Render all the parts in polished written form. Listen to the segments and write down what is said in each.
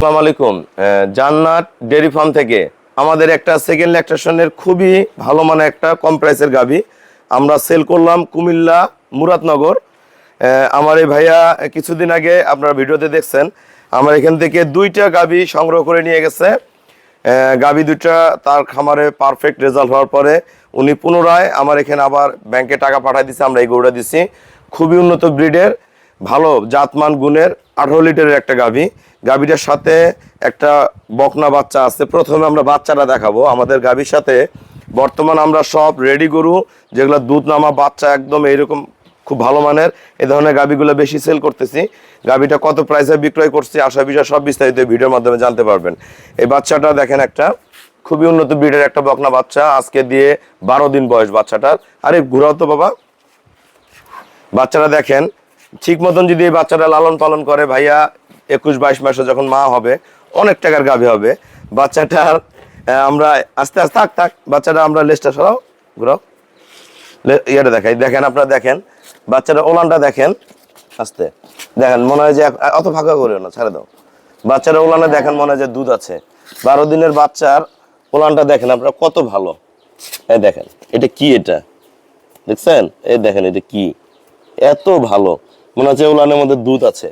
আসসালামু আলাইকুম। জান্নাত ডেয়ারি ফার্ম থেকে আমাদের একটা সেকেন্ড ল্যাকটেশনের খুবই ভালো মানের একটা কম প্রাইসের গাভী আমরা সেল করলাম কুমিল্লা মুরাদনগর। আমার এই ভাইয়া কিছুদিন আগে আপনারা ভিডিওতে দেখছেন আমার এখান থেকে দুইটা গাভী সংগ্রহ করে নিয়ে গেছে। গাভী দুইটা তার খামারে পারফেক্ট রেজাল্ট হওয়ার পরে উনি পুনরায় আমার এখানে আবার ব্যাংকে টাকা পাঠিয়ে দিচ্ছে। আমরা এই গরুটা দিচ্ছি, খুবই উন্নত ব্রিডের ভালো জাতমান গুণের 18 লিটারের একটা গাভী। গাভীটার সাথে একটা বকনা বাচ্চা আছে। প্রথমে আমরা বাচ্চাটা দেখাবো। আমাদের গাভীর সাথে বর্তমান আমরা সব রেডি গরু যেগুলো দুধ নামা বাচ্চা একদম এইরকম খুব ভালো মানের এই ধরনের গাভীগুলো বেশি সেল করতেছি। গাভীটা কত প্রাইসে বিক্রয় করছি আশা বিষয় সব বিস্তারিত ভিডিওর মাধ্যমে জানতে পারবেন। এই বাচ্চাটা দেখেন, একটা খুবই উন্নত ব্রিডের একটা বকনা বাচ্চা, আজকে দিয়ে 12 দিন বয়স বাচ্চাটার। আরে ঘুরাও তো বাবা। বাচ্চাটা দেখেন, ঠিক মতন যদি এই বাচ্চাটা লালন পালন করে ভাইয়া 21-22 মাসে যখন মা হবে অনেক টাকার গাভী হবে বাচ্চাটার। আমরা আস্তে আস্তে থাক বাচ্চাটা আমরা লেজটা সরাও, ঘুরাও, ইয়েটা দেখাই। দেখেন আপনারা দেখেন বাচ্চাটা ওলানটা দেখেন, আস্তে দেখেন, মনে হয় যে অত ফাঁকা করিও না, ছেড়ে দাও। বাচ্চাটা ওলানে দেখেন মনে হয় যে দুধ আছে। 12 দিনের বাচ্চার ওলানটা দেখেন আপনারা কত ভালো। এই দেখেন এটা কি, এটা দেখছেন? এই দেখেন এটা কি, এত ভালো মনে হচ্ছে ওলানের মধ্যে দুধ আছে।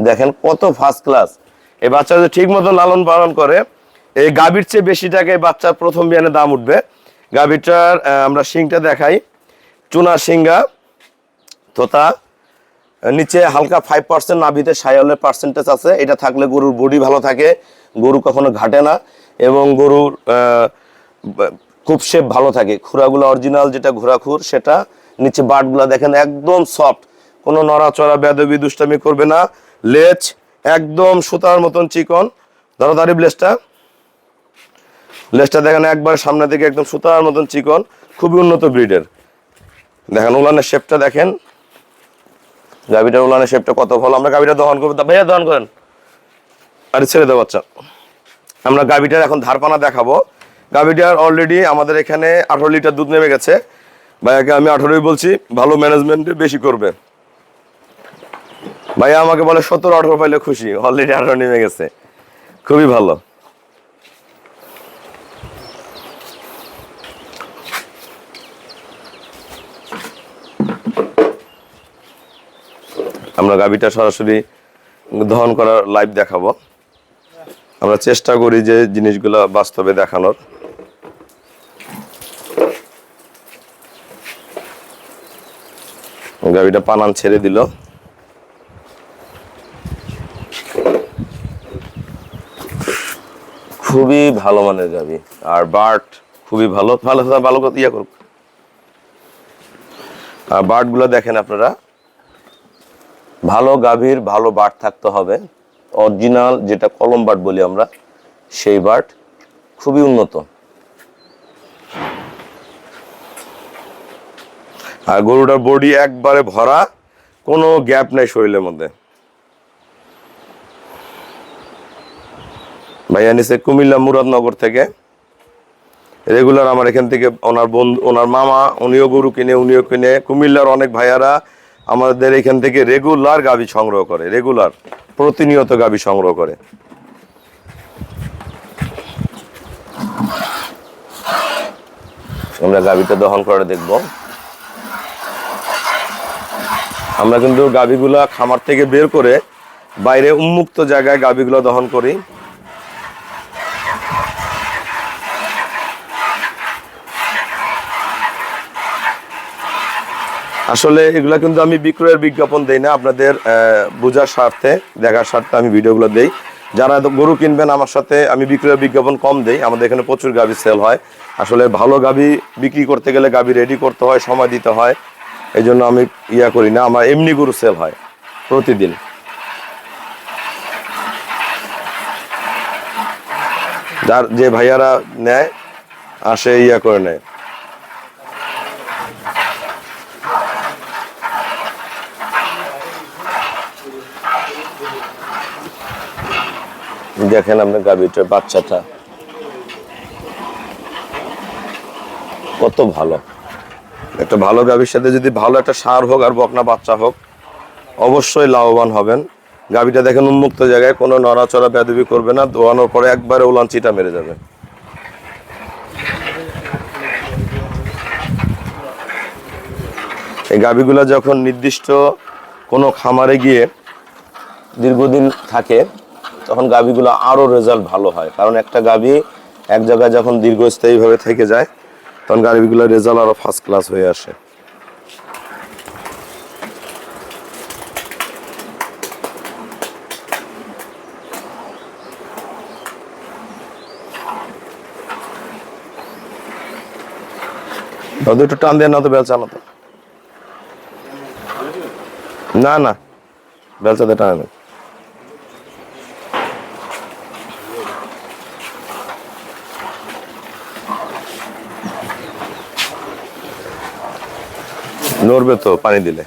দেখেন কত ফার্স্ট ক্লাস। এই বাচ্চা যদি ঠিক মতো লালন পালন করে এই গাভীর চেয়ে বেশি টাকায় বাচ্চার প্রথম বিয়ানে দাম উঠবে। গাভীটার আমরা শিংটা দেখাই, চুনা শিঙ্গা তোতা, নিচে হালকা 5% নাভিতে সায়ালের পার্সেন্টেজ আছে। এটা থাকলে গরুর বডি ভালো থাকে, গরু কখনো ঘাটে না এবং গরুর খুব শেপ ভালো থাকে। খুরাগুলো অরিজিনাল যেটা ঘোড়া খুর সেটা। নিচে বাটগুলা দেখেন একদম সফট, কোনো নড়াচড়া বেদবি দুষ্টামি করবে না। লেজ একদম সুতার মতন চিকন, ধরাধারি লেজটা দেখেন একবার সামনে থেকে একদম সুতার মতন চিকন, খুবই উন্নত ব্রিডের। দেখেন উলানের শেপটা দেখেন, গাভীটার উলানের শেপটা কত ভালো। আমরা গাভীটা দহন করবো, ভাইয়া দহন করেন, আরে ছেড়ে দাও বাচ্চা। আমরা গাভীটার এখন ধারপানা দেখাবো। গাভীটার অলরেডি আমাদের এখানে 18 লিটার দুধ নেমে গেছে। ভাইয়াকে আমি 18ই বলছি, ভালো ম্যানেজমেন্টে বেশি করবে। ভাইয়া আমাকে বলে 17-18 পাইলে খুশি, অলরেডি 18 নেমে গেছে, খুবই ভালো। আমরা গাভীটা সরাসরি দহন করার লাইভ দেখাবো। আমরা চেষ্টা করি যে জিনিসগুলো বাস্তবে দেখানোর। গাভীটা পানান ছেড়ে দিল, খুবই ভালো মানের গাভী। আর বার্ট খুবই ভালো ভালো ভালো ইয়া করুক। আর বার্ট গুলো দেখেন আপনারা, ভালো গাভীর ভালো বার্ট থাকতে হবে। অরিজিনাল যেটা কলম বার্ট বলি আমরা, সেই বার্ট খুবই উন্নত। আর গরুটার বডি একবারে ভরা, কোনো গ্যাপ নাই শরীরের মধ্যে। ভাইয়া নিছে কুমিল্লা মুরাদনগর থেকে, রেগুলার আমার এখান থেকে ওনার বন্ধু, ওনার মামা, উনিও গরু কিনে, উনিও কিনে। কুমিল্লার অনেক ভাইয়ারা আমাদের এখান থেকে রেগুলার গাভী সংগ্রহ করে, রেগুলার প্রতিনিয়ত গাভী সংগ্রহ করে। আমরা গাভীটা দহন করে দেখব। আমরা কিন্তু গাভীগুলা খামার থেকে বের করে বাইরে উন্মুক্ত জায়গায় গাভীগুলো দহন করি। আসলে এগুলা কিন্তু আমি বিক্রয়ের বিজ্ঞাপন দেই না, আপনাদের বোঝার স্বার্থে, দেখার স্বার্থে আমি ভিডিওগুলো দেই। যারা গরু কিনবেন আমার সাথে আমি বিক্রয়ের বিজ্ঞাপন কম দেই। আমাদের এখানে প্রচুর গাভী সেল হয়। আসলে ভালো গাভী বিক্রি করতে গেলে গাভী রেডি করতে হয়, সময় দিতে হয়, এই জন্য আমি ইয়া করি না। আমার এমনি গরু সেল হয় প্রতিদিন। যার যে ভাইয়ারা নেয় আসে ইয়া করে নেয়। দেখেন আপনার গাভীটার বাচ্চাটা কত ভালো। একটা ভালো গাভীর সাথে যদি ভালো একটা ষাঁড় হোক আর বকনা বাচ্চা হোক অবশ্যই লাভবান হবেন। গাভীটা দেখেন উন্মুক্ত জায়গায়, কোনো নড়াচড়া বেয়াদবি করবে না, দোয়ানোর পরে একবারে উলান চিটা মেরে যাবে। এই গাভীগুলো যখন নির্দিষ্ট কোনো খামারে গিয়ে দীর্ঘদিন থাকে তখন গাভীগুলো আরও রেজাল্ট ভালো হয়, কারণ একটা গাভী এক জায়গায় যখন দীর্ঘস্থায়ীভাবে থেকে যায় তখন গাভীগুলোর রেজাল্ট আরও ফার্স্ট ক্লাস হয়ে আসে। একটু টান দেন না তো, বেলচা না তো, না না বেলচাতে টানে না। নড়বে তো পানি দিলে।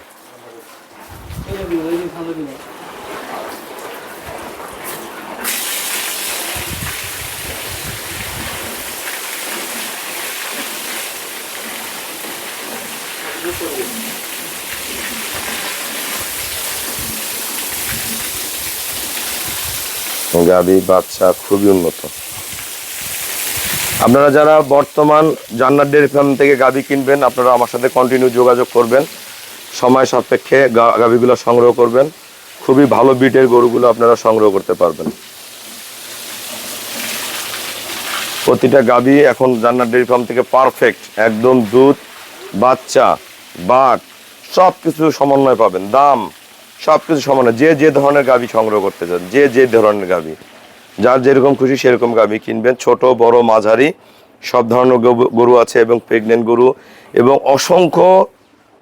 গাভী বাচ্চা খুবই উন্নত। আপনারা যারা বর্তমান জান্নাত ডেয়ারি ফার্ম থেকে গাভী কিনবেন, আপনারা আমার সাথে কন্টিনিউ যোগাযোগ করবেন, সময় সাপেক্ষে গাভীগুলো সংগ্রহ করবেন, খুবই ভালো বিটের গরুগুলো আপনারা সংগ্রহ করতে পারবেন। প্রতিটা গাভী এখন জান্নাত ডেয়ারি ফার্ম থেকে পারফেক্ট, একদম দুধ, বাচ্চা, বাট সব কিছু সমন্বয় পাবেন, দাম সব কিছু সমন্বয়। যে যে ধরনের গাভী সংগ্রহ করতে চান, যে যে ধরনের গাভী, যার যেরকম খুশি সেরকম গাভী কিনবেন। ছোট বড় মাঝারি সব ধরনের গরু আছে এবং প্রেগনেন্ট গরু এবং অসংখ্য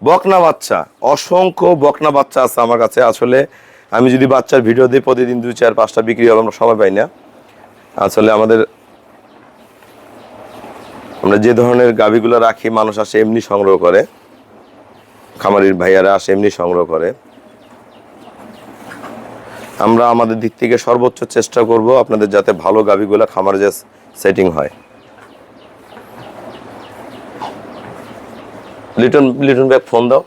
বকনা বাচ্চা, অসংখ্য বকনা বাচ্চা আছে আমার কাছে। আসলে আমি যদি বাচ্চার ভিডিও দিই প্রতিদিন 2, 4, 5টা বিক্রি হবে, আমরা সময় পাই না। আসলে আমরা যে ধরনের গাভীগুলো রাখি, মানুষ আসে এমনি সংগ্রহ করে, খামারির ভাইয়ারা আসে এমনি সংগ্রহ করে। আমরা আমাদের দিক থেকে সর্বোচ্চ চেষ্টা করব আপনাদের যাতে ভালো গাভীগুলো খামারে যে সেটিং হয়। লিটন ভাই ফোন দাও,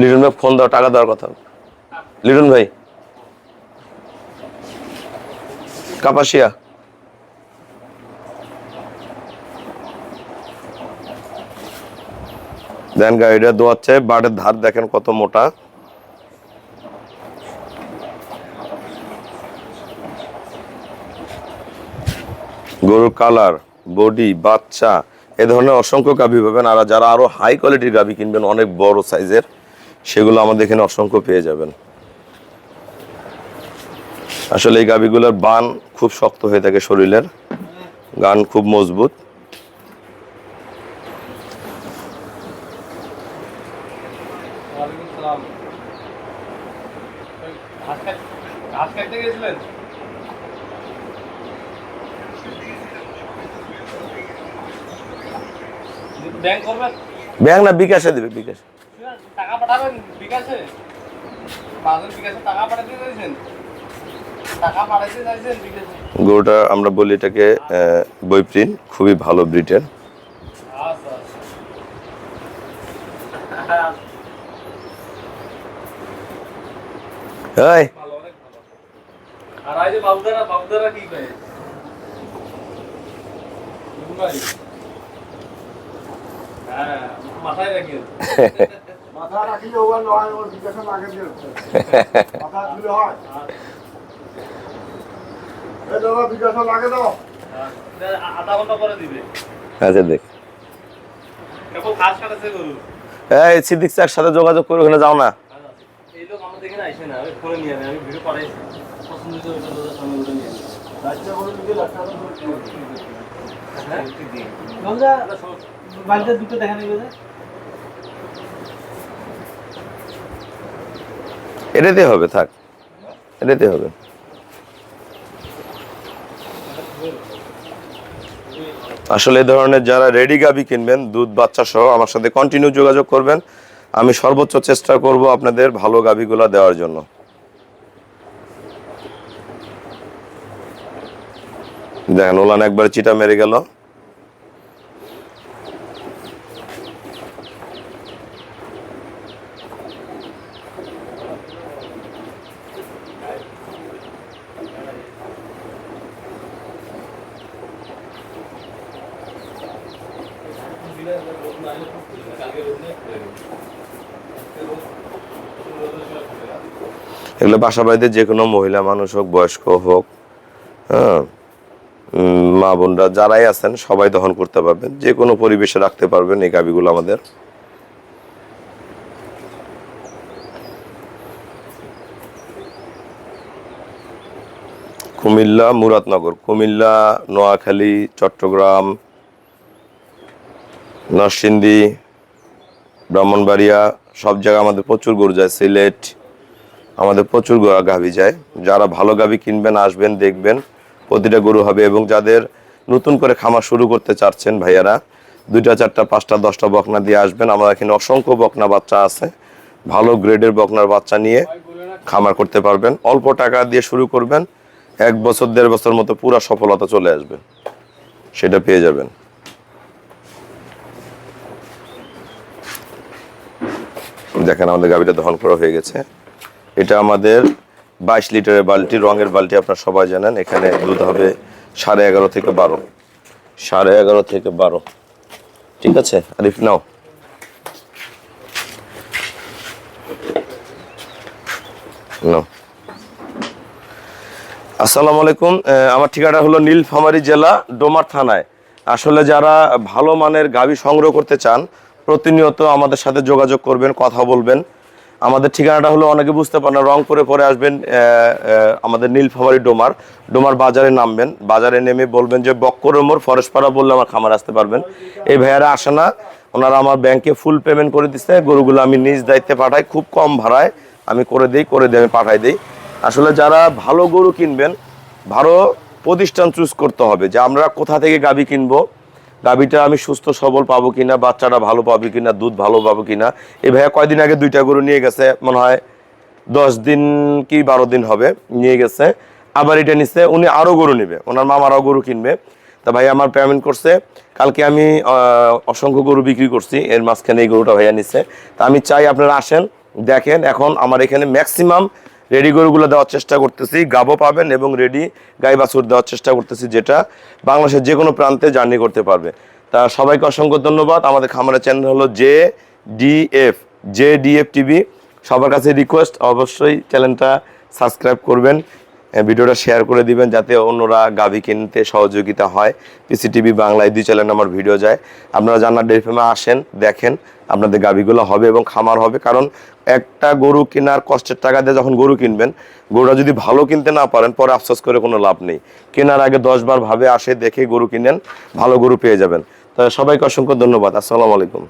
লিটন ভাই ফোন দাও, টাকা দেওয়ার কথা। লিটন ভাই কাপাসিয়া, দেন গাড়িটা দোয়াচ্ছে, বাটের ধার দেখেন কত মোটা। গরুর কালার, বডি, বাচ্চা, এ ধরনের অসংখ্য গাভী পাবেন। আর যারা আরো হাই কোয়ালিটির গাভী কিনবেন, অনেক বড় সাইজের, সেগুলো আমাদের এখানে অসংখ্য পেয়ে যাবেন। আসলে এই গাভীগুলোর বান খুব শক্ত হয়ে থাকে, শরীরের গান খুব মজবুত। ব্যাংক না বিকাশে দিবে, বিকাশে টাকা পাঠাবেন, বিকাশে বিকাশে টাকা পাঠাতে চাইছেন, টাকা পাঠাইতে চাইছেন বিকাশে। গরুটা আমরা বলি এটাকে বৈপ্রিন, খুবই ভালো ব্রিডের। আচ্ছা এই ভালো, অনেক ভালো। আর এই যে বাবুদারা কি করে? হ্যাঁ, মাথায় রাখিয়ে মাথা রাখিলে ওভার নয়, ওর বিকাশে আগে দিয়ে মাথা দিলে হয়। এই দাদা বিকাশে লাগে দাও, আধা ঘন্টা পরে দিবে। আচ্ছা দেখ, কেবল খাস কাটাছে গরু। এই সিদ্দিক স্যার সাথে যোগাযোগ করে ওখানে যাও না। এই লোক আমাদের এখানে আইসে না, আমি ফোনে নিয়ে আমি ভিডিও করাইছি, পছন্দ হয়েছে ওইটা দাদা সামনে ওটা নিয়ে রাস্তা করে দিকে রাস্তা গঙ্গা বাড়িতে দুটো দেখা নেবে যে এটাতে হবে, থাক এটাতে হবে। আসলে এই ধরনের যারা রেডি গাভী কিনবেন, দুধ বাচ্চা সহ, আমার সাথে কন্টিনিউ যোগাযোগ করবেন। আমি সর্বোচ্চ চেষ্টা করব আপনাদের ভালো গাভীগুলো দেওয়ার জন্য। দেখেন ওলান একবার চিটা মেরে গেল। এগুলো বাসা বাড়িতে যে কোনো মহিলা মানুষ হোক, বয়স্ক হোক, হ্যাঁ, মা বোনরা যারাই আছেন সবাই দহন করতে পারবেন, যে কোনো পরিবেশে রাখতে পারবেন এই গাভীগুলো আমাদের। কুমিল্লা, মুরাদনগর, কুমিল্লা, নোয়াখালী, চট্টগ্রাম, নরসিংদী, ব্রাহ্মণবাড়িয়া, সব জায়গায় আমাদের প্রচুর গরু যায়। সিলেট আমাদের প্রচুর গাভী যায়। যারা ভালো গাভী কিনবেন, আসবেন, দেখবেন, প্রতিটা গরু হবে। এবং যাদের নতুন করে খামার শুরু করতে চাচ্ছেন ভাইয়ারা, 2টা 4টা 5টা 10টা বকনা দিয়ে আসবেন। আমার এখানে অসংখ্য বকনা বাচ্চা আছে, ভালো গ্রেডের বকনার বাচ্চা নিয়ে খামার করতে পারবেন। অল্প টাকা দিয়ে শুরু করবেন, 1 বছর 1.5 বছর মতো পুরো সফলতা চলে আসবে, সেটা পেয়ে যাবেন। দেখেন আমাদের গাভীটা দহন করা হয়ে গেছে। এটা আমাদের 22 লিটারের বালতি, রঙের বালতি, আপনারা সবাই জানেন। এখানে দুধ হবে 11.5 থেকে 12, 11.5 থেকে 12। ঠিক আছে আরিফ, নাও। আসসালামু আলাইকুম। আমার ঠিকানা হলো নীলফামারী জেলা, ডোমার থানায়। আসলে যারা ভালো মানের গাভী সংগ্রহ করতে চান, প্রতিনিয়ত আমাদের সাথে যোগাযোগ করবেন, কথা বলবেন। আমাদের ঠিকানাটা হলো, অনেকে বুঝতে পারেন না, রংপুরে পরে আসবেন, আমাদের নীলফামারী ডোমার বাজারে নামবেন। বাজারে নেমে বলবেন যে বক্করের মোড়, ফরেশপাড়া বললে আমার খামার আসতে পারবেন। এই ভাইয়ারা আসে না, ওনারা আমার ব্যাংকে ফুল পেমেন্ট করে দিচ্ছে। গরুগুলো আমি নিজ দায়িত্বে পাঠাই, খুব কম ভাড়ায় আমি করে দিই আমি পাঠাই দিই। আসলে যারা ভালো গরু কিনবেন, ভালো প্রতিষ্ঠান চুজ করতে হবে যে আমরা কোথা থেকে গাভী কিনবো, গাভীটা আমি সুস্থ সবল পাবো কিনা, বাচ্চাটা ভালো পাবো কিনা, দুধ ভালো পাবো কিনা। এই ভাইয়া কয়দিন আগে 2টা গরু নিয়ে গেছে, মনে হয় 10 দিন কি 12 দিন হবে নিয়ে গেছে। আবার এটা নিচ্ছে, উনি আরও গরু নেবে, ওনার মামারাও গরু কিনবে। তা ভাই আমার পেমেন্ট করছে, কালকে আমি অসংখ্য গরু বিক্রি করছি, এর মাঝখানে এই গরুটা ভাইয়া নিচ্ছে। তা আমি চাই আপনারা আসেন, দেখেন। এখন আমার এখানে ম্যাক্সিমাম রেডি গরুগুলো দেওয়ার চেষ্টা করতেছি, গাবও পাবেন এবং রেডি গাই বাছুর দেওয়ার চেষ্টা করতেছি, যেটা বাংলাদেশের যে কোনো প্রান্তে জার্নি করতে পারবে। তা সবাইকে অসংখ্য ধন্যবাদ। আমাদের খামারের চ্যানেল হলো JDF টিভি। সবার কাছে রিকোয়েস্ট, অবশ্যই চ্যানেলটা সাবস্ক্রাইব করবেন, ভিডিওটা শেয়ার করে দিবেন, যাতে অন্যরা গাভী কিনতে সহযোগিতা হয়। PCTV বাংলায় 2 চ্যানেল আমার ভিডিও যায়। আপনারা জান্নাত ডেইরি ফার্মে আসেন, দেখেন, আপনাদের গাভীগুলো হবে এবং খামার হবে। কারণ একটা গরু কেনার কষ্টের টাকা দিয়ে যখন গরু কিনবেন, গরুটা যদি ভালো কিনতে না পারেন, পরে আফসোস করে কোনো লাভ নেই। কেনার আগে 10 বার ভাবে আসে দেখে গরু কিনেন, ভালো গরু পেয়ে যাবেন। তো সবাইকে অসংখ্য ধন্যবাদ। আসসালামু আলাইকুম।